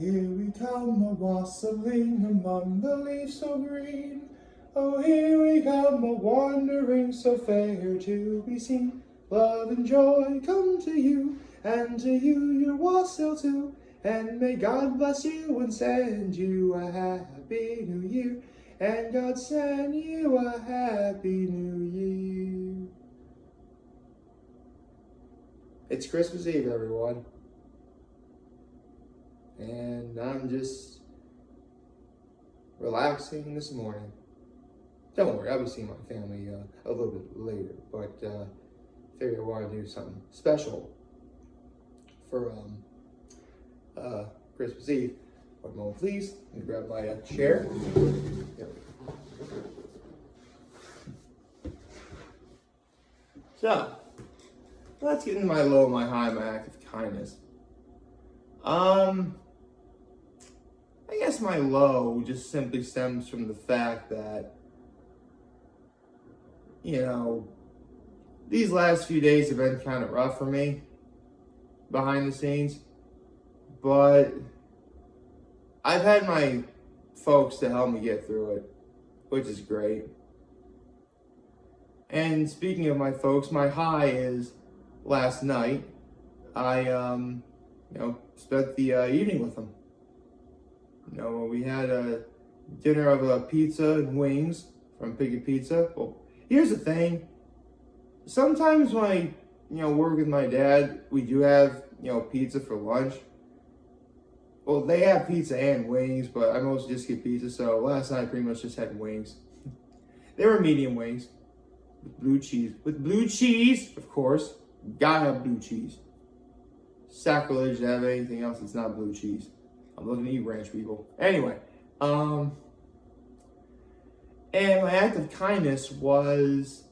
Here we come, a-wassailing among the leaves so green. Oh, here we come, a-wandering so fair to be seen. Love and joy come to you, and to you your wassail too. And may God bless you and send you a happy new year. And God send you a happy new year. It's Christmas Eve, everyone. And I'm just relaxing this morning. Don't worry, I'll be seeing my family a little bit later, but figure I want to do something special for Christmas Eve. One moment, please. Let me grab my chair. There we go. So, let's get into my low, my high, my act of kindness. I guess my low just simply stems from the fact that, you know, these last few days have been kind of rough for me behind the scenes, but I've had my folks to help me get through it, which is great. And speaking of my folks, my high is last night I spent the evening with them. You know, we had a dinner of pizza and wings from Piggy Pizza. Well, here's the thing. Sometimes when I, work with my dad, we do have, pizza for lunch. Well, they have pizza and wings, but I mostly just get pizza. So last night I pretty much just had wings. They were medium wings with blue cheese. With blue cheese, of course. Gotta have blue cheese. Sacrilege to have anything else that's not blue cheese. I'm looking to eat ranch, people. Anyway, and my act of kindness was,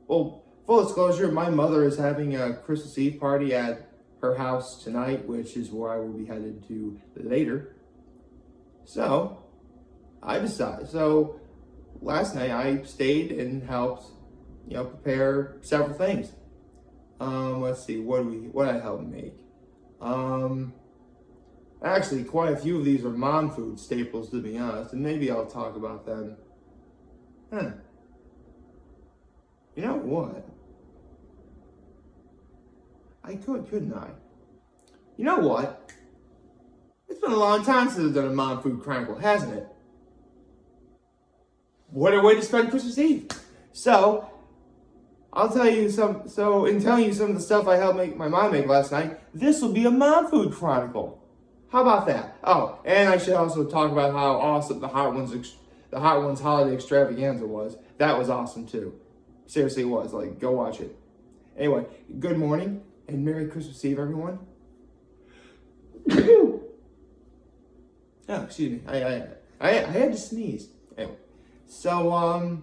well, full disclosure, my mother is having a Christmas Eve party at her house tonight, which is where I will be headed to later. So, last night I stayed and helped, prepare several things. Let's see, what I helped make. Actually, quite a few of these are mom food staples, to be honest, and maybe I'll talk about them. You know what? I couldn't I? You know what? It's been a long time since I've done a Mom Food Chronicle, hasn't it? What a way to spend Christmas Eve. So, I'll tell you in telling you some of the stuff I helped my mom make last night, this will be a Mom Food Chronicle. How about that? Oh, and I should also talk about how awesome the Hot Ones Holiday Extravaganza was. That was awesome too. Seriously, it was. Like, go watch it. Anyway, good morning and Merry Christmas Eve, everyone. Oh, excuse me. I had to sneeze. Anyway, so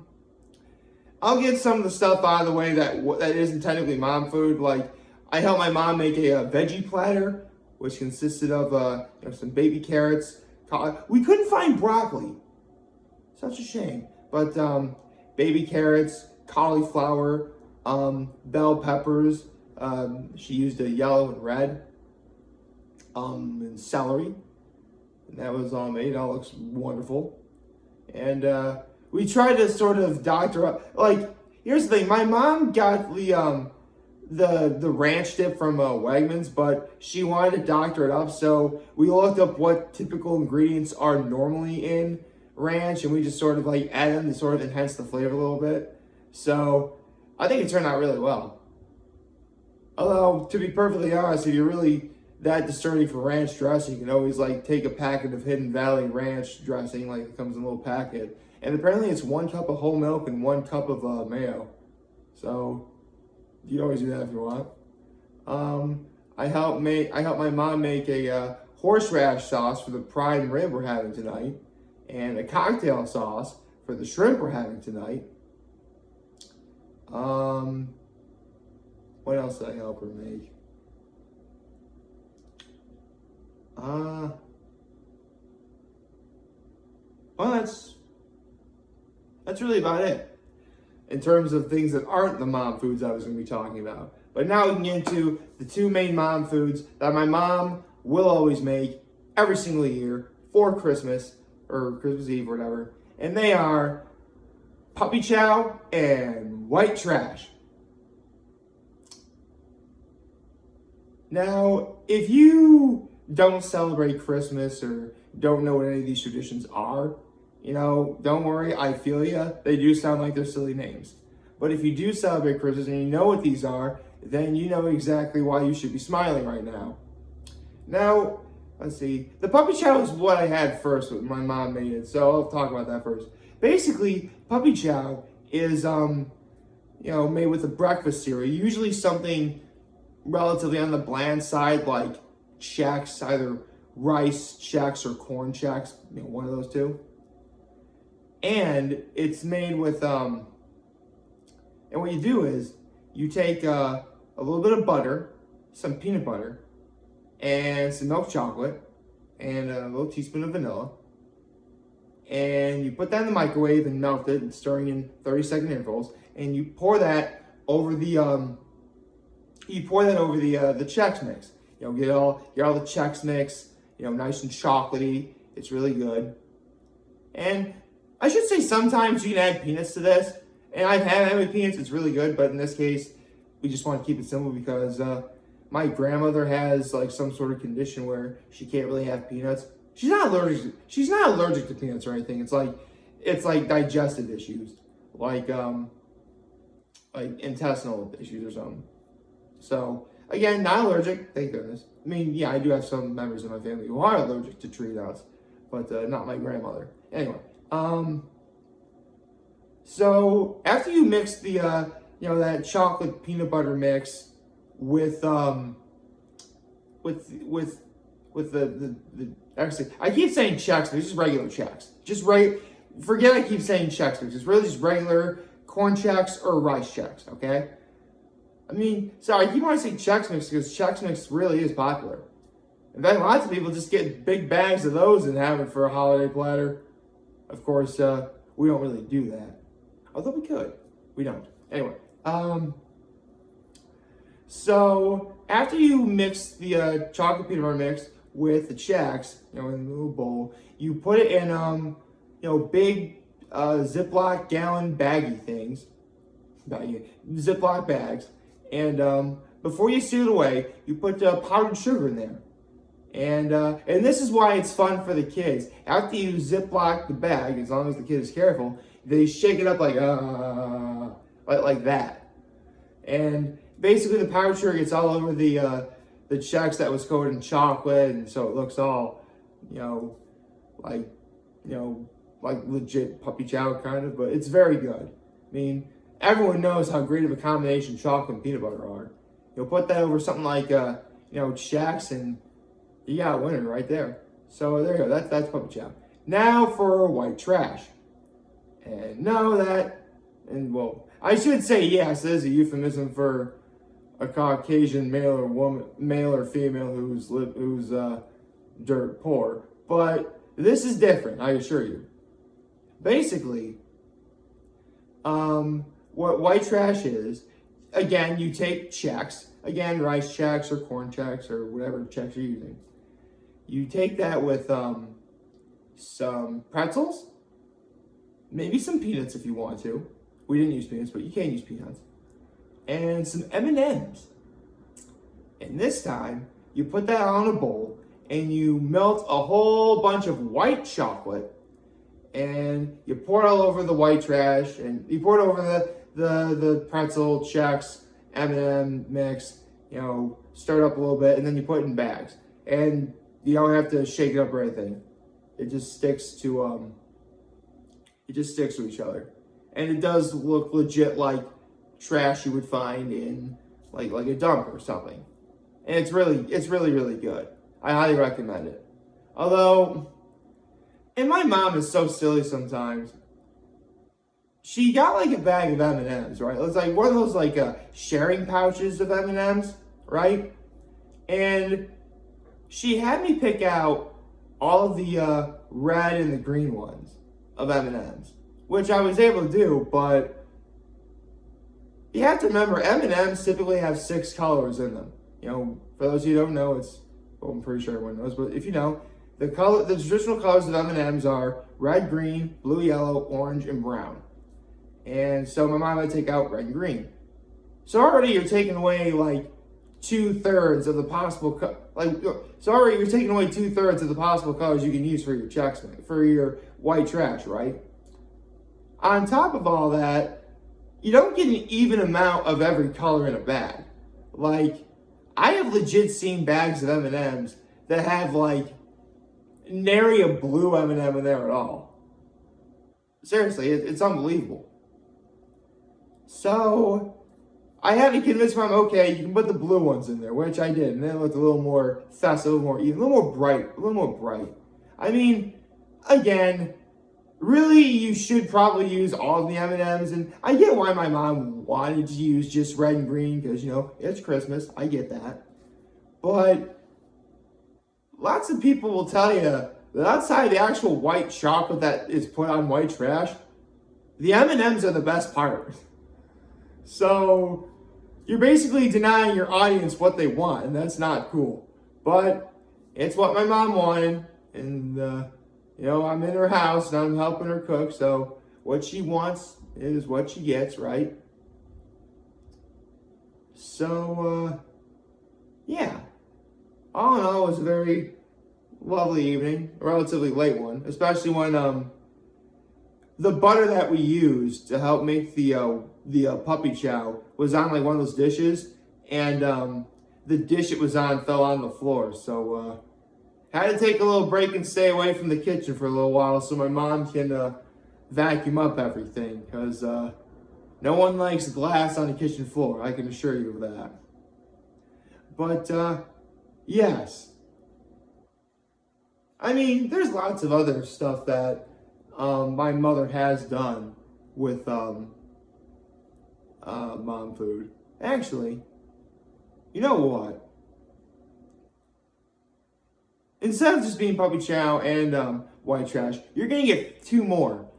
I'll get some of the stuff out of the way that isn't technically mom food. Like, I helped my mom make a veggie platter, which consisted of some baby carrots. We couldn't find broccoli. Such a shame. But baby carrots, cauliflower, bell peppers. She used a yellow and red. And celery. And that was all made. It all looks wonderful. And we tried to sort of doctor up. Like, here's the thing. My mom got the ranch dip from Wegmans, but she wanted to doctor it up, so we looked up what typical ingredients are normally in ranch, and we just sort of add them to sort of enhance the flavor a little bit. So I think it turned out really well. Although, to be perfectly honest, if you're really that discerning for ranch dressing, you can always take a packet of Hidden Valley ranch dressing, it comes in a little packet, and apparently it's 1 cup of whole milk and 1 cup of mayo. So you can always do that if you want. I helped my mom make a horseradish sauce for the prime rib we're having tonight, and a cocktail sauce for the shrimp we're having tonight. What else did I help her make? Well, that's really about it in terms of things that aren't the mom foods I was going to be talking about. But now we can get into the two main mom foods that my mom will always make every single year for Christmas or Christmas Eve or whatever, and they are puppy chow and white trash. Now, if you don't celebrate Christmas or don't know what any of these traditions are, don't worry, I feel ya. They do sound like they're silly names. But if you do celebrate Christmas and you know what these are, then you know exactly why you should be smiling right now. Now, let's see. The puppy chow is what I had first when my mom made it, so I'll talk about that first. Basically, puppy chow is, made with a breakfast cereal, usually something relatively on the bland side, like Chex, either rice Chex or corn Chex, one of those two. And it's made with, and what you do is you take a little bit of butter, some peanut butter, and some milk chocolate, and a little teaspoon of vanilla. And you put that in the microwave and melt it, stirring in 30-second intervals. And you pour that over the the Chex Mix. Get all the Chex Mix, nice and chocolatey. It's really good. And I should say sometimes you can add peanuts to this. And I've had it with peanuts, it's really good. But in this case, we just want to keep it simple because my grandmother has like some sort of condition where she can't really have peanuts. She's not allergic to peanuts or anything. It's like digestive issues, like intestinal issues or something. So again, not allergic, thank goodness. I mean, yeah, I do have some members of my family who are allergic to tree nuts, but not my grandmother. Anyway, so after you mix the that chocolate peanut butter mix with the actually, I keep saying Chex, but it's just regular Chex. Forget I keep saying Chex Mix. It's really just regular corn Chex or rice Chex, okay? I mean, sorry, I keep wanting to say Chex Mix because Chex Mix really is popular. In fact, lots of people just get big bags of those and have it for a holiday platter. Of course, we don't really do that. Although we could. We don't. Anyway, so after you mix the chocolate peanut butter mix with the Chex, in a little bowl, you put it in, big Ziploc gallon baggy things, Ziploc bags, and before you seal it away, you put powdered sugar in there, and this is why it's fun for the kids. After you Ziploc the bag, as long as the kid is careful, they shake it up like that, and basically the powdered sugar gets all over the Chex that was coated in chocolate, and so it looks all, like legit puppy chow kind of, but it's very good. I mean, everyone knows how great of a combination chocolate and peanut butter are. You'll put that over something like, Chex, and you got a winner right there. So there you go, that's puppy chow. Now for white trash. And I should say yes, it is a euphemism for a Caucasian male or female who's dirt poor, but this is different, I assure you. Basically, what white trash is, again, you take Chex, again, rice Chex or corn Chex or whatever Chex you're using. You take that with some pretzels, maybe some peanuts if you want to. We didn't use peanuts, but you can use peanuts. And some M&Ms. And this time, you put that on a bowl and you melt a whole bunch of white chocolate and you pour it all over the white trash, and you pour it over the pretzel, Chex, M&M mix, stir it up a little bit, and then you put it in bags. And you don't have to shake it up or anything. It just sticks to each other. And it does look legit like trash you would find in like a dump or something. And it's really, really good. I highly recommend it. Although, and my mom is so silly sometimes. She got like a bag of M&Ms, right? It's like one of those sharing pouches of M&Ms, right? And she had me pick out all of the red and the green ones of M&Ms, which I was able to do, but you have to remember M&Ms typically have 6 colors in them. For those of you who don't know, I'm pretty sure everyone knows, but if you know, The traditional colors of M&Ms are red, green, blue, yellow, orange, and brown. And so my mom had to take out red and green. So already you're taking away like 2/3 of the possible already you're taking away 2/3 of the possible colors you can use for your checks, for your white trash, right? On top of all that, you don't get an even amount of every color in a bag. Like, I have legit seen bags of M&Ms that have like nary a blue M&M in there at all. Seriously, it's unbelievable. So I had to convince mom, okay, you can put the blue ones in there, which I did, and then it looked a little more festive, a little more even, a little more bright. I mean, again, really, you should probably use all of the M&Ms, and I get why my mom wanted to use just red and green, because, it's Christmas. I get that. But lots of people will tell you that outside of the actual white chocolate that is put on white trash, the M&Ms are the best part. So you're basically denying your audience what they want, and that's not cool. But it's what my mom wanted, and I'm in her house and I'm helping her cook, so what she wants is what she gets, right? So, yeah. All in all, it was a very lovely evening, a relatively late one, especially when the butter that we used to help make the puppy chow was on like one of those dishes, and the dish it was on fell on the floor, so had to take a little break and stay away from the kitchen for a little while so my mom can vacuum up everything, because no one likes glass on the kitchen floor, I can assure you of that. But yes, I mean, there's lots of other stuff that my mother has done with Mom Food. Actually, you know what? Instead of just being puppy chow and white trash, you're gonna get 2 more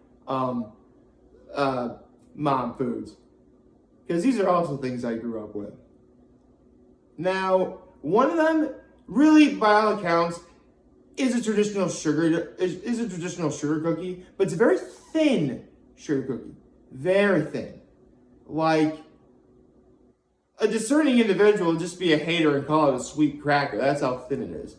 mom foods, because these are also things I grew up with. Now, one of them, really by all accounts, is a traditional sugar cookie, but it's a very thin sugar cookie, very thin. Like, a discerning individual will just be a hater and call it a sweet cracker. That's how thin it is.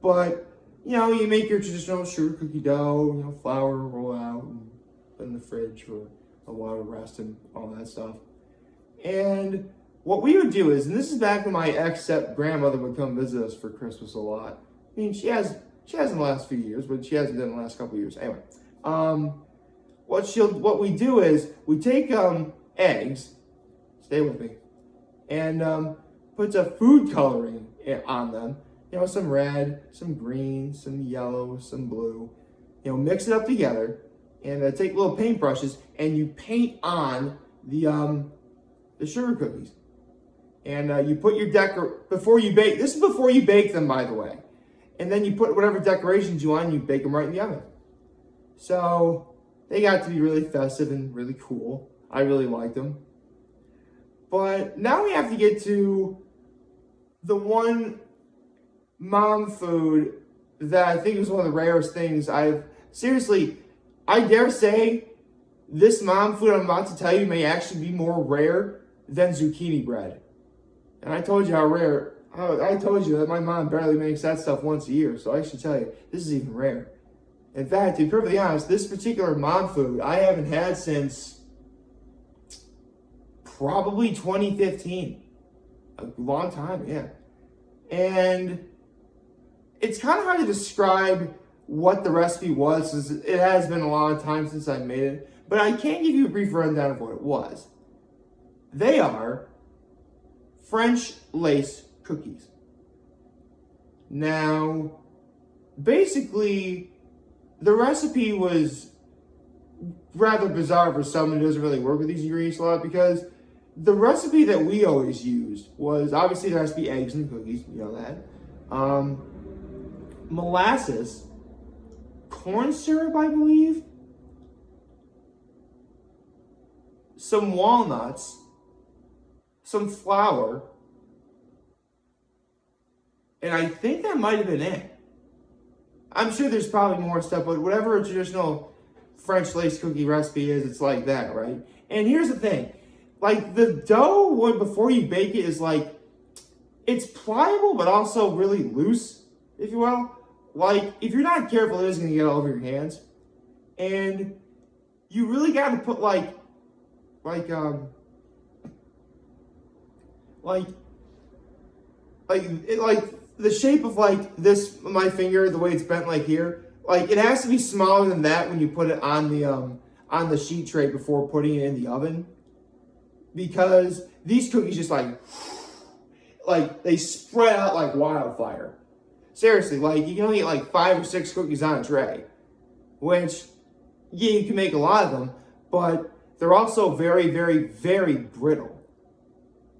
But, you make your traditional sugar cookie dough, flour, roll out, and put in the fridge for a while to rest and all that stuff. And what we would do is, and this is back when my ex-grandmother would come visit us for Christmas a lot. I mean, she has in the last few years, but she hasn't done in the last couple of years. Anyway, what we do is we take eggs, stay with me, and put a food coloring on them. Some red, some green, some yellow, some blue. Mix it up together, and take little paintbrushes, and you paint on the sugar cookies. And you put your before you bake. This is before you bake them, by the way. And then you put whatever decorations you want, and you bake them right in the oven. So they got to be really festive and really cool. I really liked them. But now we have to get to the one mom food that I think is one of the rarest things seriously, I dare say this mom food I'm about to tell you may actually be more rare than zucchini bread. And I told you how rare, I told you that my mom barely makes that stuff once a year, so I should tell you, this is even rare. In fact, to be perfectly honest, this particular mom food I haven't had since probably 2015. A long time, yeah. And it's kind of hard to describe what the recipe was, since it has been a long time since I made it, but I can give you a brief rundown of what it was. They are French lace cookies. Now, basically, the recipe was rather bizarre for someone who doesn't really work with these ingredients a lot, because the recipe that we always used was, obviously there has to be eggs in the cookies, you know that. Molasses, corn syrup, I believe, some walnuts, some flour, and I think that might have been it. I'm sure there's probably more stuff, but whatever a traditional French lace cookie recipe is, it's like that, right? And here's the thing. Like, the dough, before you bake it, is like, it's pliable, but also really loose, if you will. Like, if you're not careful, it is going to get all over your hands. And you really got to put, like the shape of, like, this, my finger, the way it's bent, like, here. Like, it has to be smaller than that when you put it on the sheet tray before putting it in the oven. Because these cookies just, like, they spread out like wildfire. Seriously, like, you can only eat like 5 or 6 cookies on a tray. Which, yeah, you can make a lot of them, but they're also very, very, very brittle.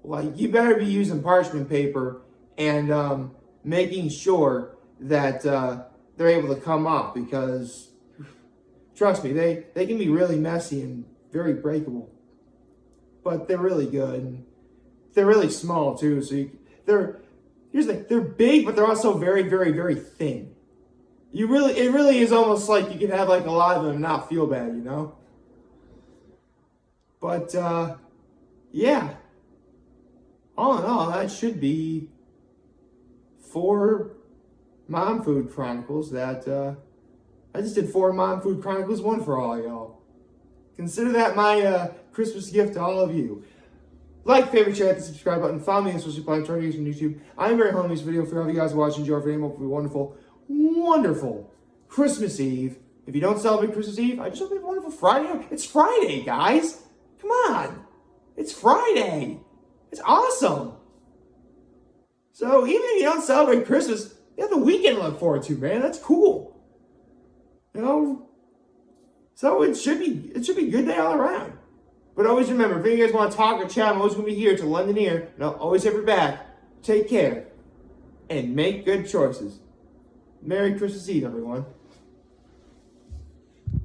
Like, you better be using parchment paper and making sure that they're able to come off, because, trust me, they can be really messy and very breakable. But they're really good. And they're really small too, so here's the thing, they're big, but they're also very, very, very thin. It really is almost like you can have like a lot of them and not feel bad, you know? But, yeah. All in all, that should be 4 Mom Food Chronicles that, I just did 4 Mom Food Chronicles, 1 for all y'all. Consider that my Christmas gift to all of you. Like, favorite, share, hit the subscribe button. Follow me on social media platforms on YouTube. I'm very home in this video for all of you guys watching. Enjoy for hopefully wonderful, wonderful Christmas Eve. If you don't celebrate Christmas Eve, I just hope you have a wonderful Friday. It's Friday, guys. Come on. It's Friday. It's awesome. So even if you don't celebrate Christmas, you have the weekend to look forward to, man. That's cool. You know? So it should be a good day all around. But always remember, if you guys want to talk or chat, I'm always going to be here to lend an ear. And I'll always have your back. Take care. And make good choices. Merry Christmas Eve, everyone.